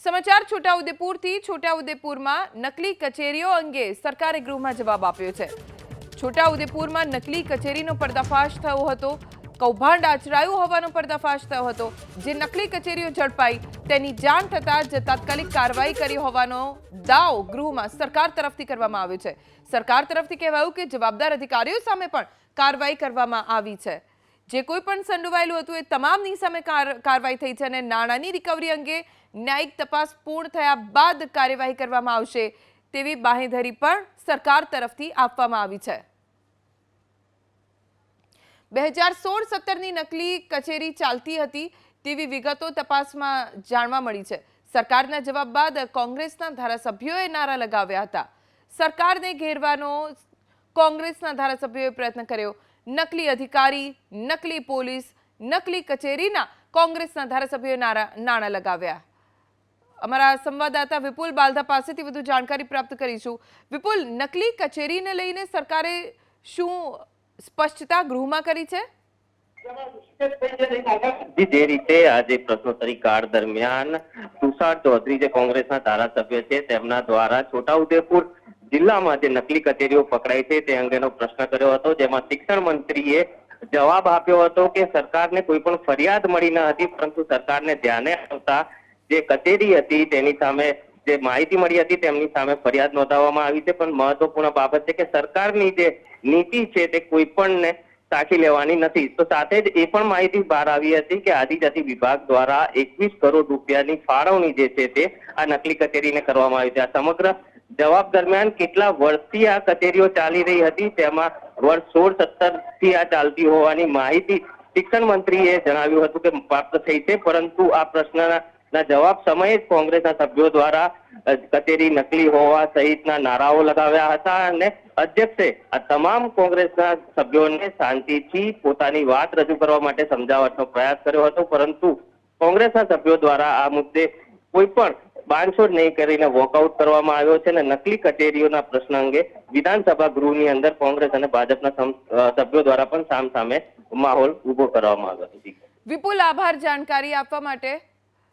સમાચાર છોટાઉદેપુરમાં નકલી કચેરીઓ અંગે સરકારે ગૃહમાં જવાબ આપ્યો છે। છોટાઉદેપુરમાં નકલી કચેરીનો પર્દાફાશ થયો હતો। કૌભાંડ આચરાયું હોવાનો પર્દાફાશ થયો હતો। જે નકલી કચેરીઓ ઝડપાઈ તેની જાણ થતાં જ તાત્કાલિક કાર્યવાહી કરી હોવાનો દાવો ગૃહમાં સરકાર તરફથી કરવામાં આવ્યો છે। સરકાર તરફથી કહેવાયું કે જવાબદાર અધિકારીઓ સામે પણ કાર્યવાહી કરવામાં આવી છે। જે કોઈ પણ સંડોવાયેલું હતું એ તમામની સામે કાર્યવાહી થઈ છે અને નાણાંની રિકવરી અંગે ન્યાયિક તપાસ પૂર્ણ થયા બાદ કાર્યવાહી કરવામાં આવશે તેવી બાંહેધરી પણ સરકાર તરફથી આપવામાં આવી છે। 2016-17ની નકલી કચેરી ચાલતી હતી તેવી વિગતો તપાસમાં જાણવા મળી છે। સરકારના જવાબ બાદ કોંગ્રેસના ધારાસભ્યોએ નારા લગાવ્યા હતા। સરકારને ઘેરવાનો કોંગ્રેસના ધારાસભ્યોએ પ્રયત્ન કર્યો। નકલી અધિકારી, નકલી પોલીસ, નકલી કચેરીના કોંગ્રેસના ધારાસભ્યોએ નારા લગાવ્યા। અમારા સંવાદદાતા વિપુલ બાલધા પાસેથી વધુ જાણકારી પ્રાપ્ત કરીશું। વિપુલ, નકલી કચેરીને લઈને સરકારે શું સ્પષ્ટતા ગૃહમાં કરી છે? જે રીતે આજે પ્રશ્નોત્તરી કાળ દરમિયાન તુષાર ચૌધરી જે કોંગ્રેસના ધારાસભ્ય છે તેમના દ્વારા છોટાઉદેપુર જિલ્લામાં જે નકલી કચેરીઓ પકડાઈ છે તે અંગેનો પ્રશ્ન કર્યો હતો, જેમાં શિક્ષણ મંત્રીએ જવાબ આપ્યો હતો કે સરકારને કોઈ પણ ફરિયાદ મળી ન હતી, પરંતુ સરકારને ધ્યાને આવતા જે કચેરી હતી તેની સામે જે માહિતી મળી હતી તેમની સામે ફરિયાદ નોંધાવવામાં આવી છે। પણ મહત્વપૂર્ણ બાબત છે કે સરકારની જે નીતિ છે તે કોઈ પણને સાખી લેવાની નથી। તો સાથે જ એ પણ માહિતી બહાર આવી હતી કે આદિજાતિ વિભાગ દ્વારા 21 કરોડ રૂપિયાની ફાળવણી જે છે તે આ નકલી કચેરીને કરવામાં આવી છે। આ સમગ્ર જવાબ દરમિયાન કેટલા વર્ષથી આ કચેરીઓ ચાલી રહી હતી તેમાં વર્ષ 16-17થી આ ચાલતી હોવાની માહિતી શિક્ષણ મંત્રીએ જણાવ્યું હતું કે પ્રાપ્ત થઈ છે, પરંતુ આ પ્રશ્નના જવાબ સમયે જ કોંગ્રેસના સભ્યો દ્વારા કચેરી નકલી હોવા સહિતના નારાઓ લગાવ્યા હતા અને અધ્યક્ષે આ તમામ કોંગ્રેસના સભ્યોને શાંતિથી પોતાની વાત રજૂ કરવા માટે સમજાવટનો પ્રયાસ કર્યો હતો, પરંતુ કોંગ્રેસના સભ્યો દ્વારા આ મુદ્દે કોઈ પણ બાંધછોડ નહીં કરીને વોકઆઉટ કરવામાં આવ્યો છે અને નકલી કચેરીઓના પ્રશ્ન અંગે વિધાનસભા ગૃહની અંદર કોંગ્રેસ અને ભાજપના સભ્યો દ્વારા પણ સામસામે માહોલ ઉભો કરવામાં આવ્યો હતો। વિપુલ, આભાર જાણકારી આપવા માટે।